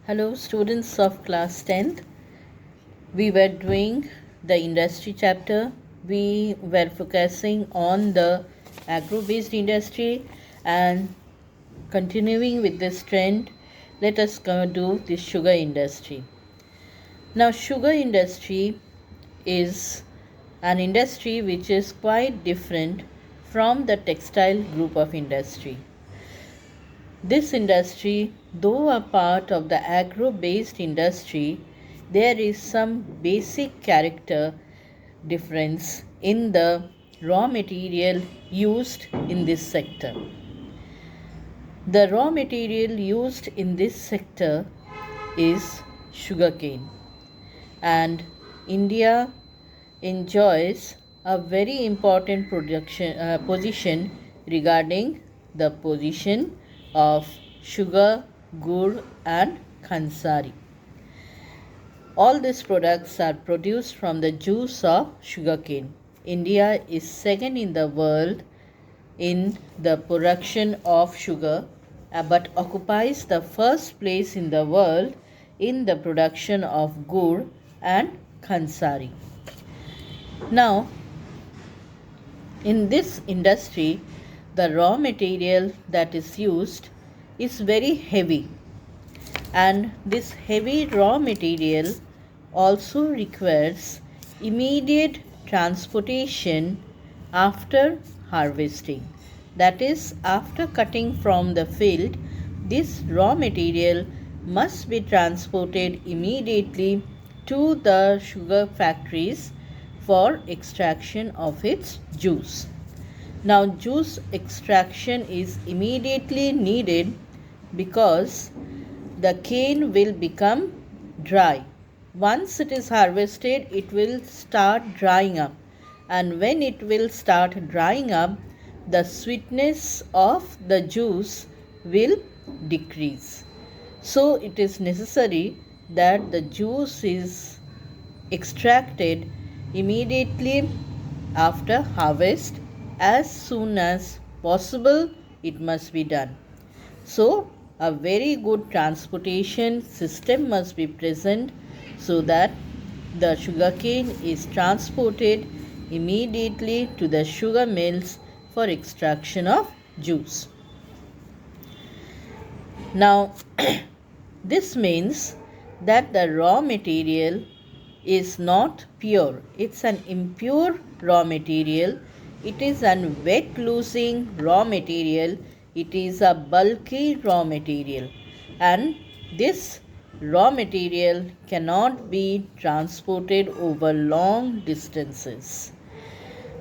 Hello, students of class 10th. We were doing the industry chapter. We were focusing on the agro-based industry and continuing with this trend, let us go do the sugar industry. Now, sugar industry is an industry which is quite different from the textile group of industry. This industry, though a part of the agro-based industry, there is some basic character difference in the raw material used in this sector. The raw material used in this sector is sugarcane, and India enjoys a very important position regarding the position of sugar, gur and khansari. All these products are produced from the juice of sugarcane. India is second in the world in the production of sugar, but occupies the first place in the world in the production of gur and khansari. Now, in this industry, the raw material that is used is very heavy, and this heavy raw material also requires immediate transportation after harvesting. That is, after cutting from the field, this raw material must be transported immediately to the sugar factories for extraction of its juice. Now, juice extraction is immediately needed because the cane will become dry. Once it is harvested, it will start drying up, and when it will start drying up, the sweetness of the juice will decrease. So, it is necessary that the juice is extracted immediately after harvest. As soon as possible, it must be done. So, a very good transportation system must be present so that the sugarcane is transported immediately to the sugar mills for extraction of juice. Now, this means that the raw material is not pure. It's an impure raw material. It is an wet losing raw material. It is a bulky raw material, and this raw material cannot be transported over long distances.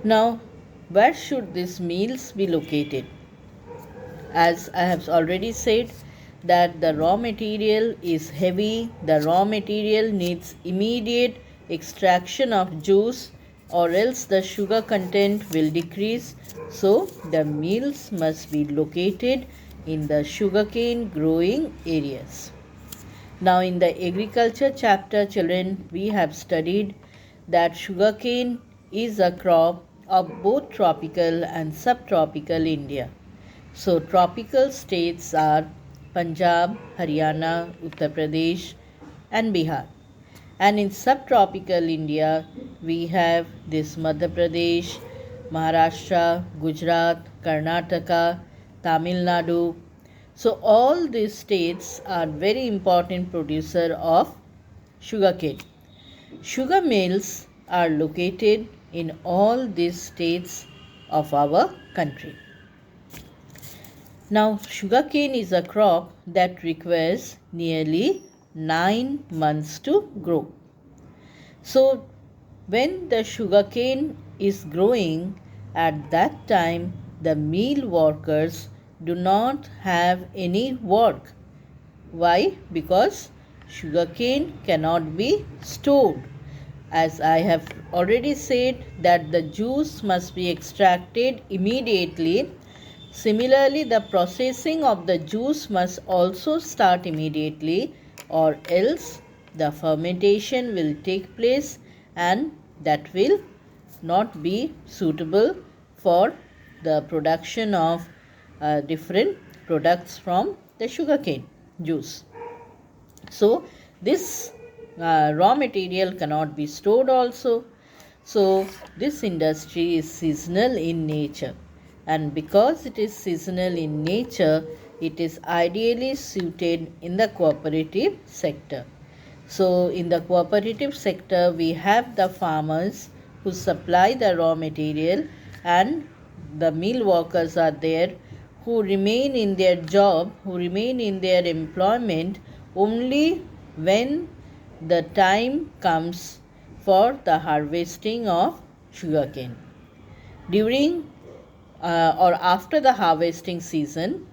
Now, where should these mills be located? As I have already said, that the raw material is heavy, the raw material needs immediate extraction of juice, or else the sugar content will decrease. So, the mills must be located in the sugarcane growing areas. Now, in the agriculture chapter, children, we have studied that sugarcane is a crop of both tropical and subtropical India. So, tropical states are Punjab, Haryana, Uttar Pradesh, and Bihar. And in subtropical India, we have this Madhya Pradesh, Maharashtra, Gujarat, Karnataka, Tamil Nadu. So, all these states are very important producer of sugarcane. Sugar mills are located in all these states of our country. Now, sugarcane is a crop that requires nearly 9 months to grow. So, when the sugarcane is growing, at that time the mill workers do not have any work. Why? Because sugarcane cannot be stored. As I have already said, that the juice must be extracted immediately. Similarly, the processing of the juice must also start immediately, or else the fermentation will take place, and that will not be suitable for the production of different products from the sugarcane juice. So this raw material cannot be stored also. So this industry is seasonal in nature, and because it is seasonal in nature, it is ideally suited in the cooperative sector. So in the cooperative sector, we have the farmers who supply the raw material, and the mill workers are there who remain in their job, who remain in their employment only when the time comes for the harvesting of sugarcane. During or after the harvesting season,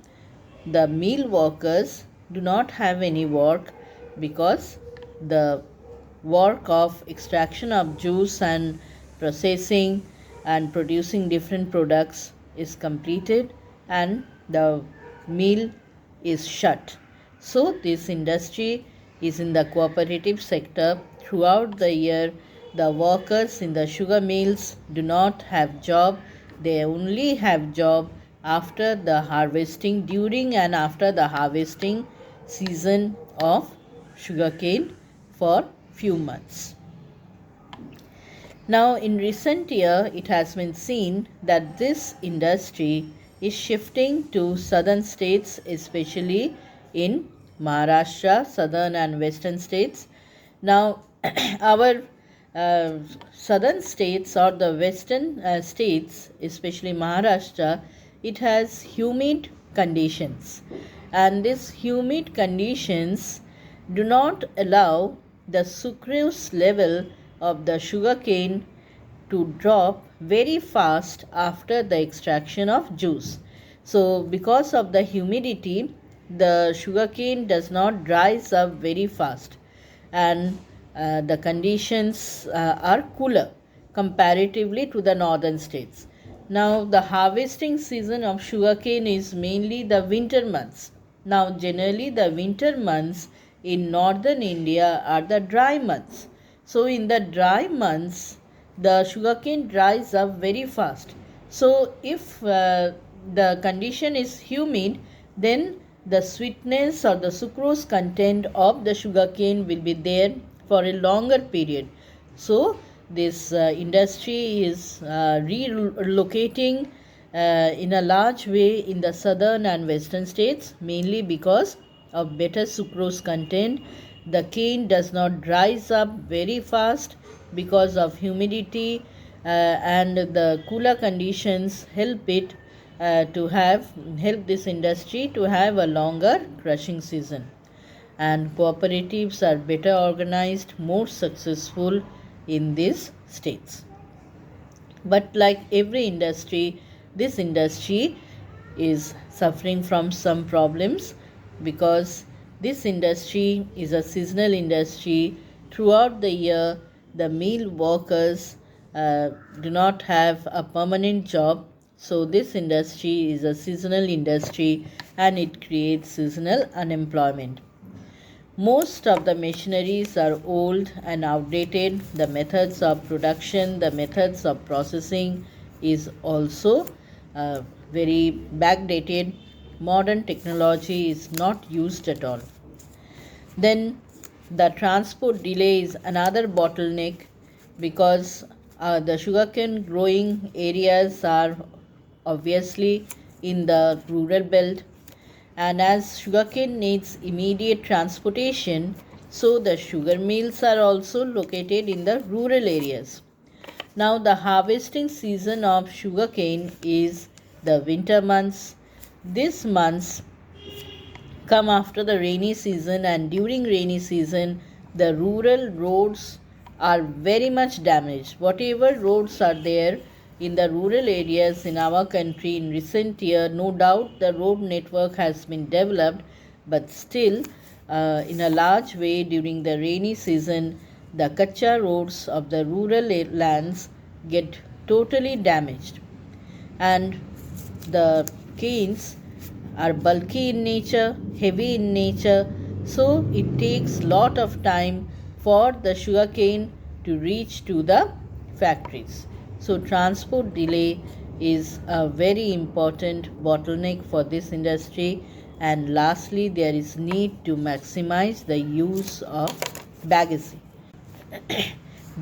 the mill workers do not have any work, because the work of extraction of juice and processing and producing different products is completed, and the mill is shut. So this industry is in the cooperative sector. Throughout the year, the workers in the sugar mills do not have job. They only have job after the harvesting, during and after the harvesting season of sugarcane for few months. Now, in recent year, it has been seen that this industry is shifting to southern states, especially in Maharashtra, southern and western states. Now, our uh, southern states or the western states, especially Maharashtra, it has humid conditions, and these humid conditions do not allow the sucrose level of the sugarcane to drop very fast after the extraction of juice. So because of the humidity, the sugarcane does not dries up very fast, and the conditions are cooler comparatively to the northern states. Now, the harvesting season of sugarcane is mainly the winter months. Now, generally, the winter months in northern India are the dry months. So, in the dry months, the sugarcane dries up very fast. So, if the condition is humid, then the sweetness or the sucrose content of the sugarcane will be there for a longer period. So, this industry is relocating in a large way in the southern and western states, mainly because of better sucrose content. The cane does not dries up very fast because of humidity, and the cooler conditions help this industry to have a longer crushing season, and cooperatives are better organized, more successful in these states. But like every industry, this industry is suffering from some problems, because this industry is a seasonal industry. Throughout the year, the mill workers do not have a permanent job. So this industry is a seasonal industry, and it creates seasonal unemployment. Most of the machineries are old and outdated. The methods of production, the methods of processing is also very backdated. Modern technology is not used at all. Then the transport delay is another bottleneck, because the sugarcane growing areas are obviously in the rural belt, and as sugarcane needs immediate transportation, so the sugar mills are also located in the rural areas. Now, the harvesting season of sugarcane is the winter months. These months come after the rainy season, and during rainy season, the rural roads are very much damaged. Whatever roads are there in the rural areas in our country in recent year, no doubt the road network has been developed, but still in a large way during the rainy season, the kacha roads of the rural lands get totally damaged, and the canes are bulky in nature, heavy in nature, so it takes lot of time for the sugarcane to reach to the factories. So transport delay is a very important bottleneck for this industry, And lastly, there is need to maximize the use of bagasse.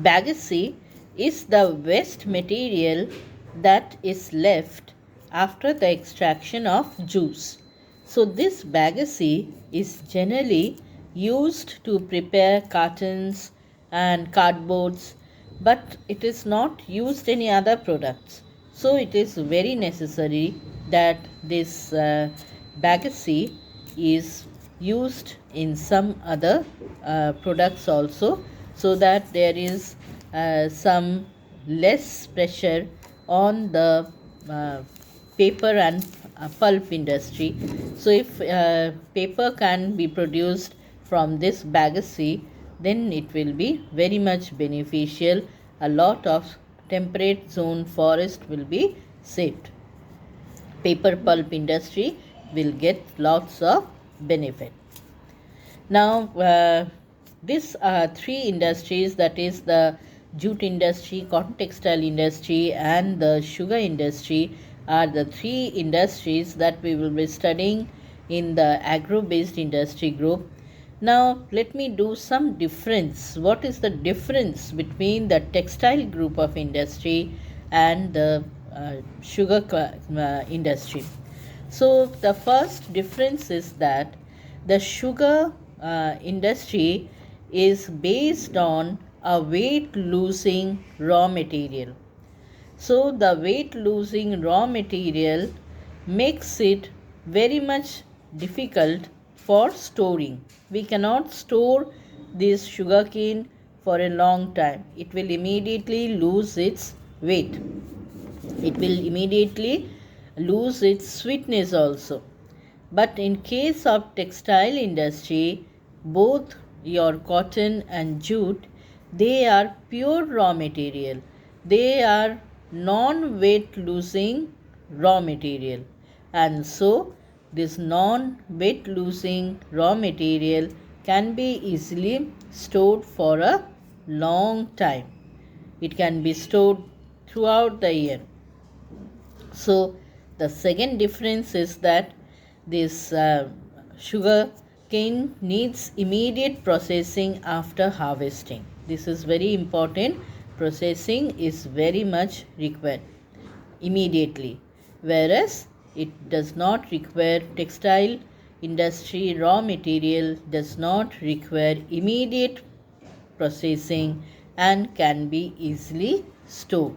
Bagasse is the waste material that is left after the extraction of juice. So, this bagasse is generally used to prepare cartons and cardboards, but it is not used any other products. So, it is very necessary that this bagasse is used in some other products also, so that there is some less pressure on the paper and pulp industry. So if paper can be produced from this bagasse, then it will be very much beneficial. A lot of temperate zone forest will be saved. Paper pulp industry will get lots of benefit. Now, these three industries, that is the jute industry, cotton textile industry, and the sugar industry, are the three industries that we will be studying in the agro-based industry group. Now, let me do some difference. What is the difference between the textile group of industry and the sugar industry? So, the first difference is that the sugar industry is based on a weight losing raw material. So, the weight losing raw material makes it very much difficult for storing. We cannot store this sugarcane for a long time. It will immediately lose its weight. It will immediately lose its sweetness also. But in case of textile industry, both your cotton and jute, they are pure raw material. They are non-weight losing raw material. And so this non-weight losing raw material can be easily stored for a long time. It can be stored throughout the year. So the second difference is that this sugar cane needs immediate processing after harvesting. This is very important. Processing is very much required immediately, whereas it does not require, textile industry raw material does not require immediate processing and can be easily stored.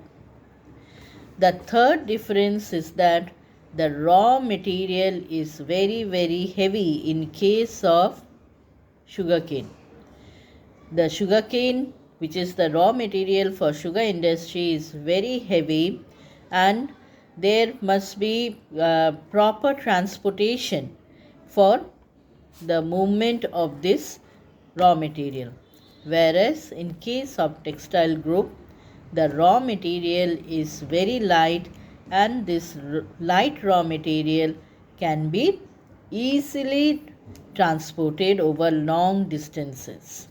The third difference is that the raw material is very heavy in case of sugarcane. The sugarcane, which is the raw material for sugar industry, is very heavy, and there must be proper transportation for the movement of this raw material. Whereas in case of textile group, the raw material is very light, and this light raw material can be easily transported over long distances.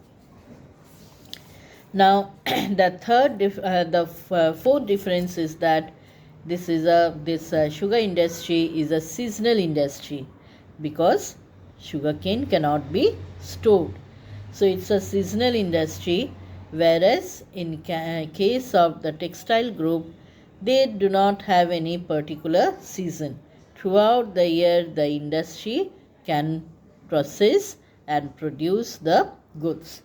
Now, the fourth difference is that this sugar industry is a seasonal industry, because sugarcane cannot be stored. So it's a seasonal industry, whereas in case of the textile group, they do not have any particular season. Throughout the year, the industry can process and produce the goods.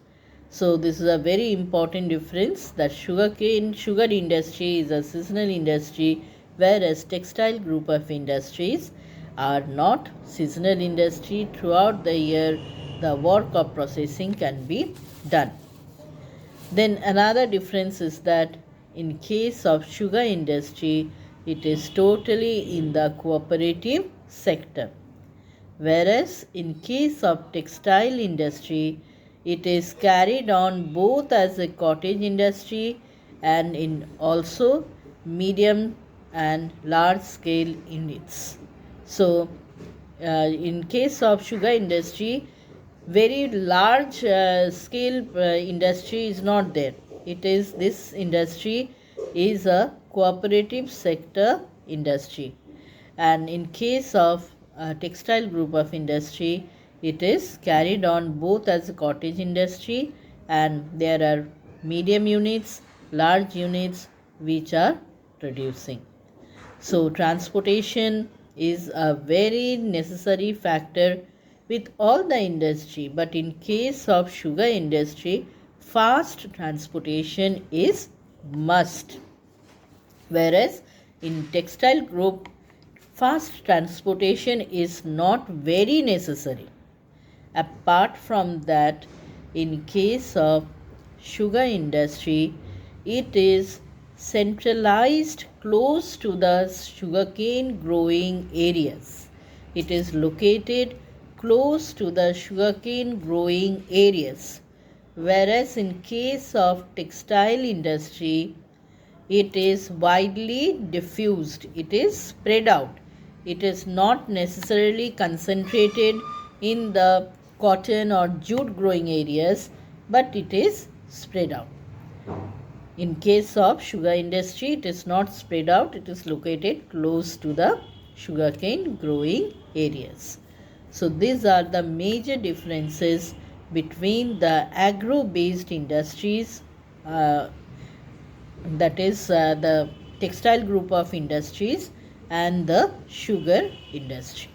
So this is a very important difference, that sugar industry is a seasonal industry, whereas textile group of industries are not seasonal industry. Throughout the year, the work of processing can be done. Then another difference is that in case of sugar industry, it is totally in the cooperative sector, whereas in case of textile industry, it is carried on both as a cottage industry and in also medium and large scale units. So in case of sugar industry, very large scale industry is not there. This industry is a cooperative sector industry. And in case of textile group of industry, it is carried on both as a cottage industry, and there are medium units, large units which are producing. So transportation is a very necessary factor with all the industry, but in case of sugar industry, fast transportation is must. Whereas in textile group, fast transportation is not very necessary. Apart from that, in case of sugar industry, it is centralized close to the sugarcane growing areas. It is located close to the sugarcane growing areas. Whereas in case of textile industry, it is widely diffused, it is spread out. It is not necessarily concentrated in the cotton or jute growing areas, but it is spread out. In case of sugar industry, it is not spread out, it is located close to the sugarcane growing areas. So these are the major differences between the agro-based industries, that is the textile group of industries, and the sugar industry.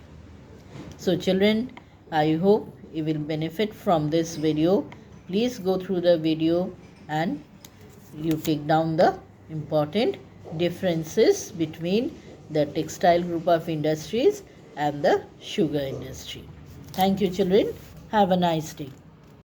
So children, I hope you will benefit from this video. Please go through the video and you take down the important differences between the textile group of industries and the sugar industry. Thank you children. Have a nice day.